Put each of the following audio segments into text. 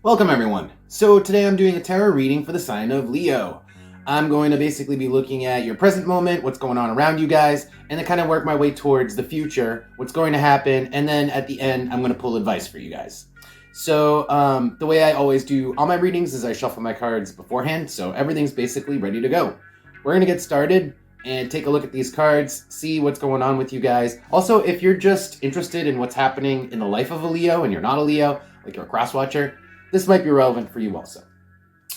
Welcome everyone. So today I'm doing a tarot reading for the sign of Leo. I'm going to basically be looking at your present moment, what's going on around you guys, and then kind of work my way towards the future, what's going to happen, and then at the end I'm going to pull advice for you guys. So the way I always do all my readings is I shuffle my cards beforehand, so everything's basically ready to go. We're going to get started and take a look at these cards, see what's going on with you guys. Also, if you're just interested in what's happening in the life of a Leo and you're not a Leo, like you're a cross watcher, this might be relevant for you also.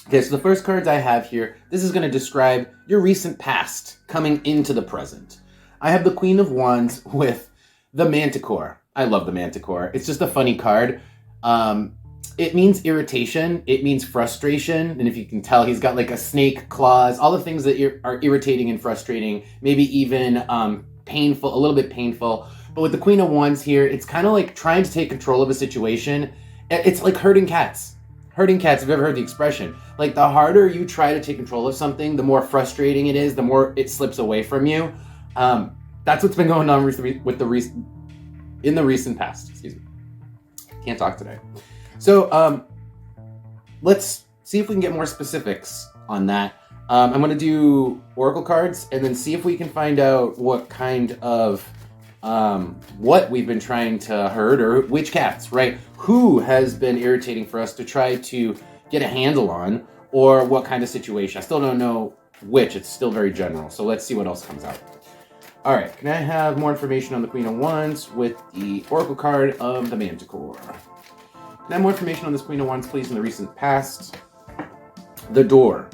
Okay, so the first cards I have here, this is going to describe your recent past coming into the present. I have the Queen of Wands with the Manticore. I love the Manticore. It's just a funny card. It means irritation. It means frustration. And if you can tell, he's got like a snake claws, all the things that are irritating and frustrating, maybe even painful, a little bit painful. But with the Queen of Wands here, it's kind of like trying to take control of a situation. It's like herding cats. Herding cats, if you've ever heard the expression. Like the harder you try to take control of something, the more frustrating it is, the more it slips away from you. That's what's been going on in the recent past. Excuse me. Can't talk today. So let's see if we can get more specifics on that. I'm going to do oracle cards and then see if we can find out what kind of what we've been trying to herd, or which cats, right? Who has been irritating for us to try to get a handle on, or what kind of situation. I still don't know which. It's still very general. So let's see what else comes out. All right. Can I have more information on the Queen of Wands with the oracle card of the Manticore? Can I have more information on this Queen of Wands, please, in the recent past? The door.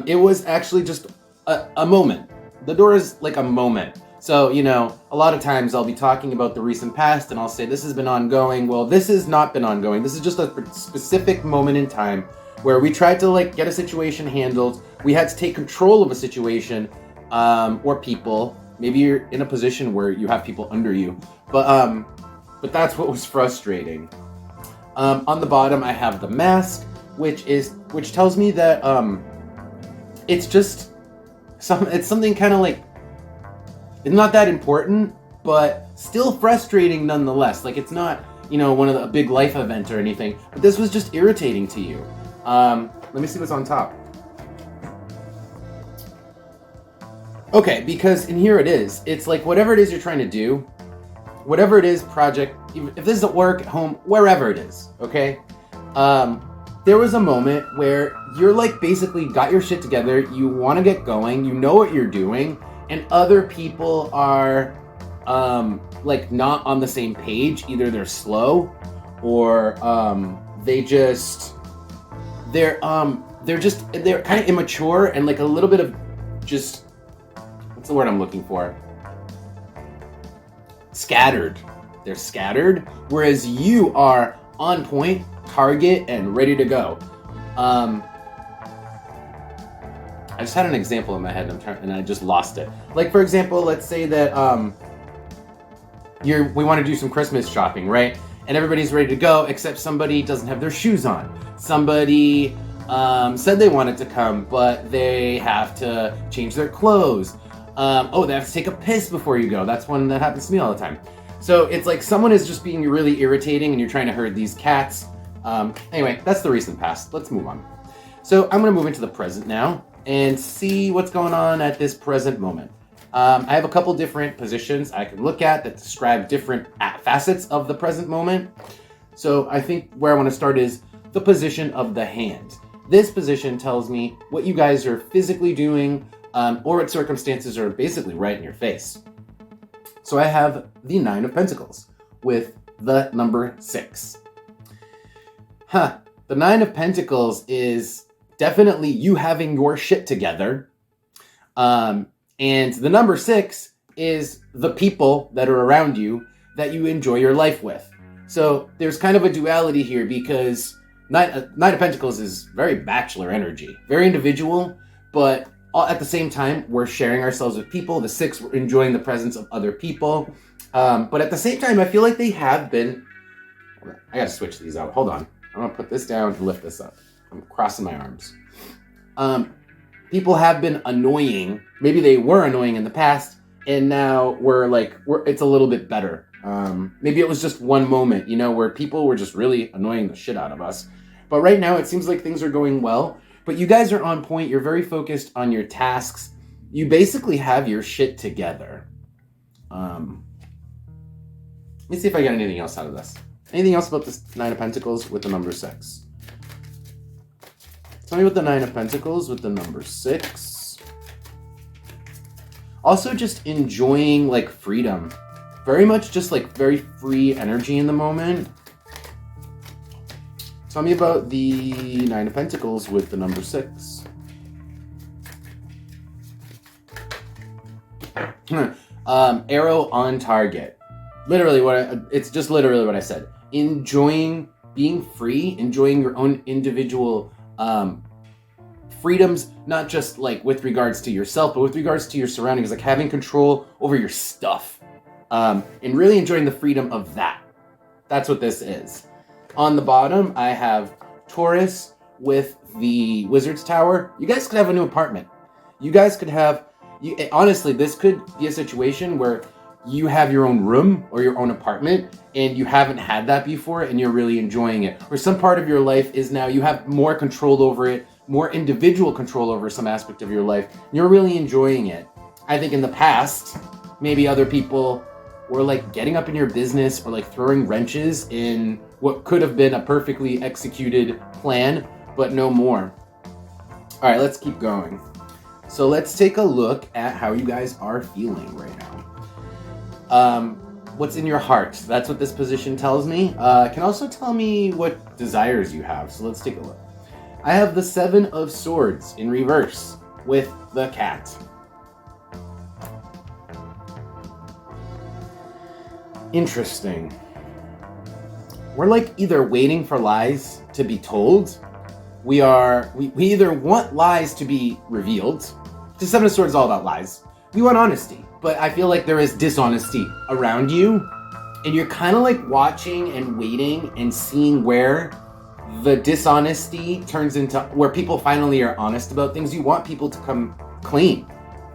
It was actually just a moment. The door is like a moment. So, you know, a lot of times I'll be talking about the recent past and I'll say this has been ongoing. Well, this has not been ongoing. This is just a specific moment in time where we tried to like get a situation handled. We had to take control of a situation or people. Maybe you're in a position where you have people under you. But that's what was frustrating. On the bottom, I have the mask, which tells me that it's just it's something kind of like, it's not that important, but still frustrating nonetheless. Like it's not, you know, one of a big life event or anything, but this was just irritating to you. Let me see what's on top. Okay, because in here it is. It's like whatever it is you're trying to do, whatever it is, project, if this is at work, at home, wherever it is, okay? There was a moment where you're like basically got your shit together, you want to get going, you know what you're doing, and other people are like not on the same page. Either they're slow or they're kind of immature and like a little bit of just, what's the word I'm looking for? Scattered. They're scattered, whereas you are on point, target, and ready to go. I just had an example in my head and I just lost it. Like, for example, let's say that we want to do some Christmas shopping, right? And everybody's ready to go, except somebody doesn't have their shoes on. Somebody said they wanted to come, but they have to change their clothes. They have to take a piss before you go. That's one that happens to me all the time. So it's like someone is just being really irritating and you're trying to herd these cats. Anyway, that's the recent past. Let's move on. So I'm going to move into the present now and see what's going on at this present moment. I have a couple different positions I can look at that describe different facets of the present moment. So I think where I want to start is the position of the hand. This position tells me what you guys are physically doing, or what circumstances are basically right in your face. So I have the Nine of Pentacles with the number 6. The Nine of Pentacles is definitely you having your shit together. And the number 6 is the people that are around you that you enjoy your life with. So there's kind of a duality here because Nine of Pentacles is very bachelor energy, very individual, but at the same time, we're sharing ourselves with people. The 6, we're enjoying the presence of other people. But at the same time, I feel like they have been... I gotta switch these out. Hold on. I'm gonna put this down and lift this up. I'm crossing my arms. People have been annoying. Maybe they were annoying in the past, and now it's a little bit better. Maybe it was just one moment, where people were just really annoying the shit out of us. But right now, it seems like things are going well. But you guys are on point. You're very focused on your tasks. You basically have your shit together. Let me see if I got anything else out of this. Anything else about this Nine of Pentacles with the number 6? Tell me what the Nine of Pentacles with the number 6. Also just enjoying like freedom. Very much just like very free energy in the moment. Tell me about the Nine of Pentacles with the number 6. Arrow on target. Literally it's just literally what I said. Enjoying being free, enjoying your own individual freedoms, not just like with regards to yourself, but with regards to your surroundings, like having control over your stuff, and really enjoying the freedom of that. That's what this is. On the bottom, I have Taurus with the Wizard's Tower. You guys could have a new apartment. You guys could have, honestly, this could be a situation where you have your own room or your own apartment and you haven't had that before and you're really enjoying it. Or some part of your life is now you have more control over it, more individual control over some aspect of your life. You're really enjoying it. I think in the past, maybe other people were like getting up in your business or like throwing wrenches in what could have been a perfectly executed plan, but no more. All right, let's keep going. So let's take a look at how you guys are feeling right now. What's in your heart? That's what this position tells me. It can also tell me what desires you have. So let's take a look. I have the Seven of Swords in reverse with the cat. Interesting. We're like either waiting for lies to be told. We either want lies to be revealed. The Seven of Swords is all about lies. We want honesty, but I feel like there is dishonesty around you, and you're kind of like watching and waiting and seeing where the dishonesty turns into where people finally are honest about things. You want people to come clean,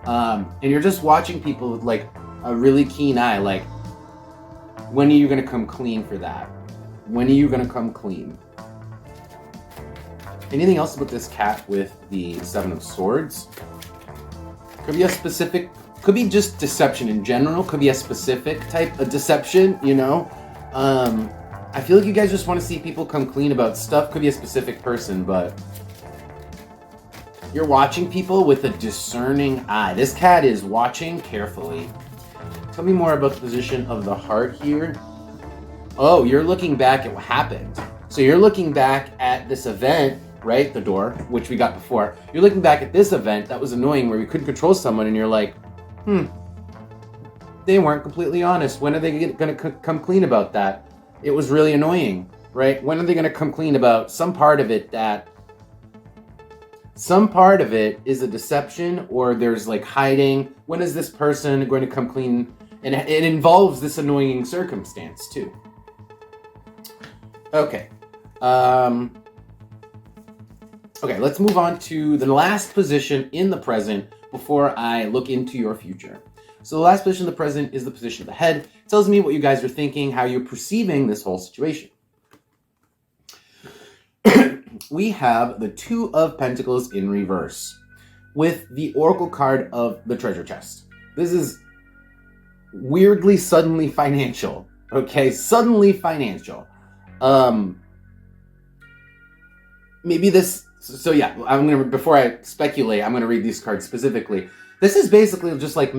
and you're just watching people with like a really keen eye, like, when are you going to come clean for that? When are you going to come clean? Anything else about this cat with the Seven of Swords? Could be a specific, could be just deception in general, could be a specific type of deception, you know? I feel like you guys just want to see people come clean about stuff. Could be a specific person, but you're watching people with a discerning eye. This cat is watching carefully. Tell me more about the position of the heart here. Oh, you're looking back at what happened. So you're looking back at this event, right? The door, which we got before. You're looking back at this event that was annoying where you couldn't control someone and you're like, they weren't completely honest. When are they going to come clean about that? It was really annoying, right? When are they going to come clean about some part of it that some part of it is a deception or there's like hiding? When is this person going to come clean? And it involves this annoying circumstance too. Okay. Okay, let's move on to the last position in the present before I look into your future. So the last position in the present is the position of the head. It tells me what you guys are thinking, how you're perceiving this whole situation. We have the Two of Pentacles in reverse with the Oracle card of the Treasure Chest. This is weirdly suddenly financial. Okay, suddenly financial. Maybe this, so yeah, before I speculate, I'm gonna read these cards specifically. This is basically just like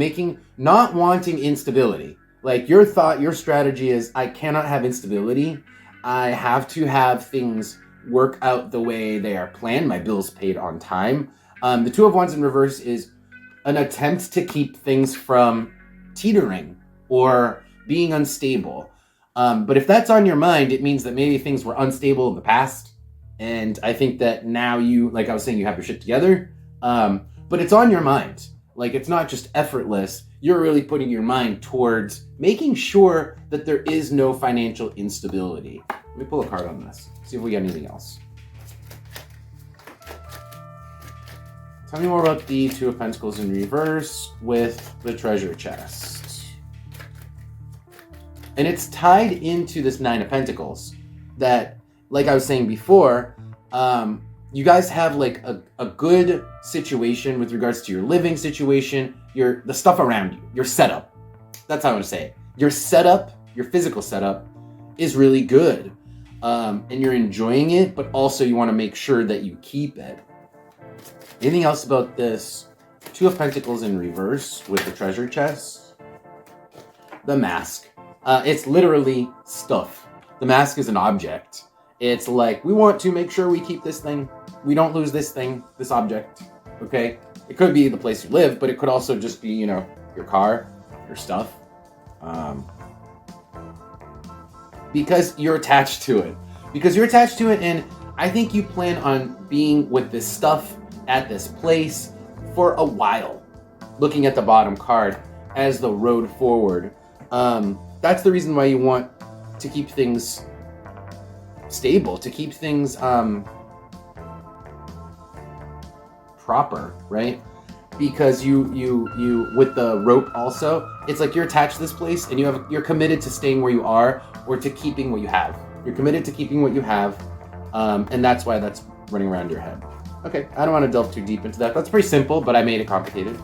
not wanting instability. Like your thought, your strategy is, I cannot have instability. I have to have things work out the way they are planned. My bills paid on time. The Two of Wands in reverse is an attempt to keep things from teetering or being unstable. But if that's on your mind, it means that maybe things were unstable in the past. And I think that now you, like I was saying, you have your shit together. But it's on your mind. Like, it's not just effortless. You're really putting your mind towards making sure that there is no financial instability. Let me pull a card on this. See if we get anything else. Tell me more about the Two of Pentacles in reverse with the Treasure Chest. And it's tied into this Nine of Pentacles. That like I was saying before, you guys have like a good situation with regards to your living situation, the stuff around you, your setup. That's how I would say it. Your setup, your physical setup is really good. And you're enjoying it, but also you want to make sure that you keep it. Anything else about this? Two of Pentacles in reverse with the treasure chest. The mask. It's literally stuff. The mask is an object. It's like, we want to make sure we keep this thing. We don't lose this thing, this object. Okay? It could be the place you live, but it could also just be, your car, your stuff. Because you're attached to it. And I think you plan on being with this stuff at this place for a while. Looking at the bottom card as the road forward. That's the reason why you want to keep things stable, to keep things proper, right? Because you with the rope also, it's like you're attached to this place and you're committed to staying where you are or to keeping what you have. You're committed to keeping what you have, and that's why that's running around your head. Okay, I don't want to delve too deep into that. That's pretty simple, but I made it complicated.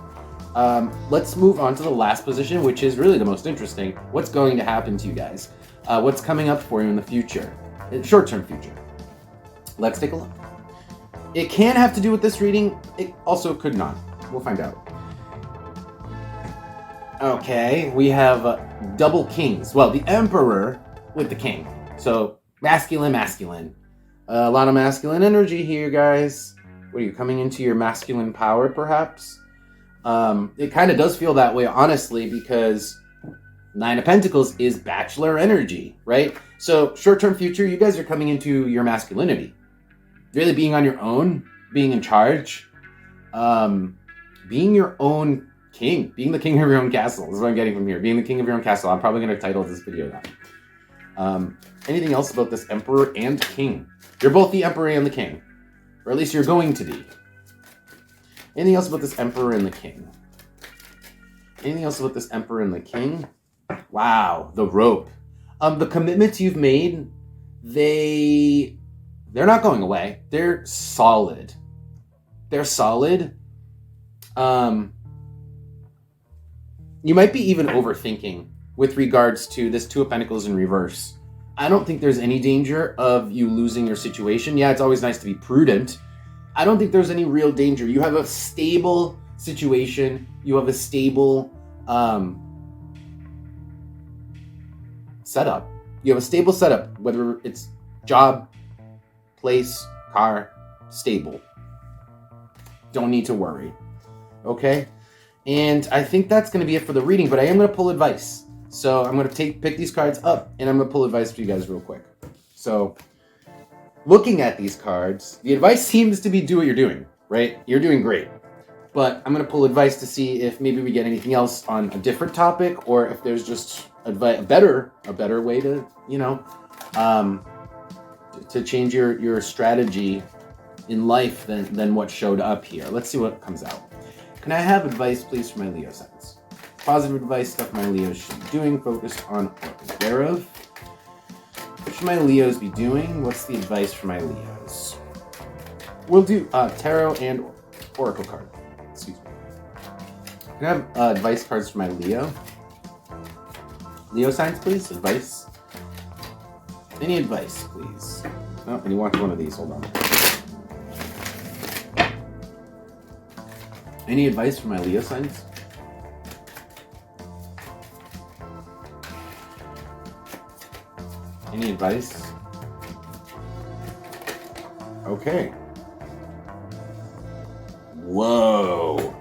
Let's move on to the last position, which is really the most interesting. What's going to happen to you guys? What's coming up for you in the future? Short-term future. Let's take a look. It can have to do with this reading. It also could not. We'll find out. Okay, we have double kings. Well, the Emperor with the king. So, masculine. A lot of masculine energy here, guys. What are you, coming into your masculine power, perhaps? It kind of does feel that way, honestly, because Nine of Pentacles is bachelor energy, right? So, short-term future, you guys are coming into your masculinity. Really being on your own, being in charge, being your own king, being the king of your own castle. This is what I'm getting from here. Being the king of your own castle. I'm probably going to title this video that. Anything else about this Emperor and King? You're both the Emperor and the King. Or at least you're going to be. Anything else about this Emperor and the King? Anything else about this Emperor and the King? Wow, the rope. The commitments you've made, they're not going away. They're solid. You might be even overthinking with regards to this Two of Pentacles in reverse. I don't think there's any danger of you losing your situation. Yeah, it's always nice to be prudent. I don't think there's any real danger. You have a stable situation. You have a stable setup. You have a stable setup, whether it's job, place, car, stable. Don't need to worry. Okay? And I think that's going to be it for the reading, but I am going to pull advice. So I'm going to pick these cards up, and I'm going to pull advice for you guys real quick. So, looking at these cards, the advice seems to be do what you're doing, right? You're doing great. But I'm going to pull advice to see if maybe we get anything else on a different topic, or if there's just a better way to, to change your strategy in life than what showed up here. Let's see what comes out. Can I have advice, please, for my Leo signs? Positive advice, stuff my Leos should be doing, focused on or aware of. What should my Leos be doing? What's the advice for my Leos? We'll do tarot and oracle card. Excuse me. Can I have advice cards for my Leo? Leo signs, please. Advice. Any advice, please? Oh, and you want one of these. Hold on. Any advice for my Leo signs? Any advice? Okay. Whoa.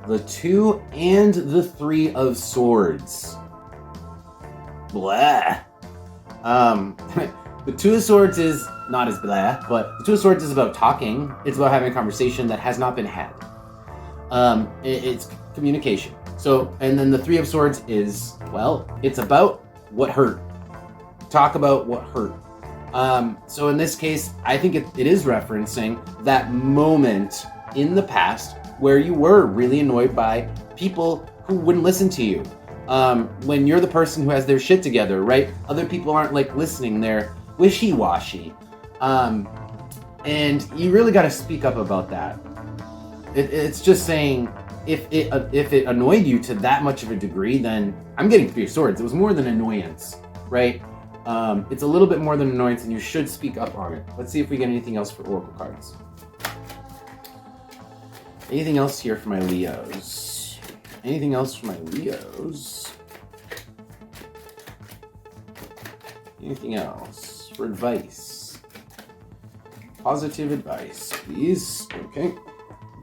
The 2 and the 3 of Swords. Blah. The 2 of Swords is not as blah, but the 2 of Swords is about talking. It's about having a conversation that has not been had. It's communication. So, and then the 3 of Swords is, well, it's about what hurt. Talk about what hurt. So in this case, I think it is referencing that moment in the past where you were really annoyed by people who wouldn't listen to you. When you're the person who has their shit together, right? Other people aren't like listening. They're wishy-washy. And you really got to speak up about that. It's just saying, if it annoyed you to that much of a degree, then I'm getting 3 of Swords. It was more than annoyance, right? It's a little bit more than annoyance, and you should speak up on it. Let's see if we get anything else for Oracle cards. Anything else here for my Leos? Anything else for my Leos? Anything else for advice? Positive advice, please. Okay.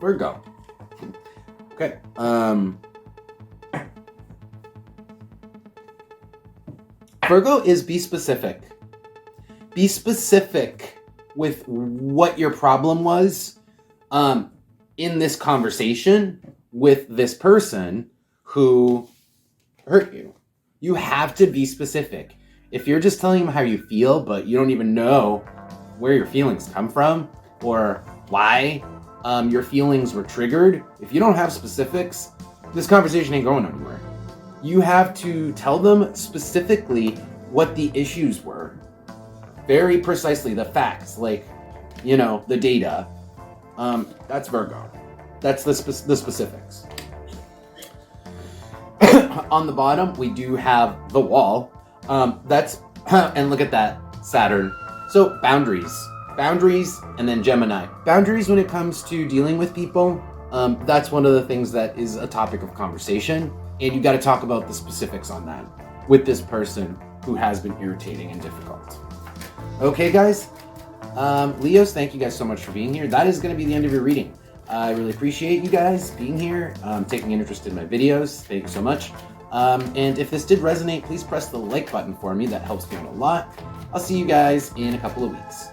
Virgo. Okay. Virgo is be specific. Be specific with what your problem was in this conversation with this person who hurt you. You have to be specific. If you're just telling them how you feel, but you don't even know where your feelings come from or why your feelings were triggered, if you don't have specifics, this conversation ain't going anywhere. You have to tell them specifically what the issues were. Very precisely, the facts, like, the data. That's Virgo. That's the specifics. On the bottom, we do have the Wall. And look at that, Saturn. So boundaries, and then Gemini. Boundaries when it comes to dealing with people, that's one of the things that is a topic of conversation, and you got to talk about the specifics on that with this person who has been irritating and difficult. Okay, guys. Leos, thank you guys so much for being here. That is going to be the end of your reading. I really appreciate you guys being here, taking an interest in my videos. Thank you so much. And if this did resonate, please press the like button for me. That helps me out a lot. I'll see you guys in a couple of weeks.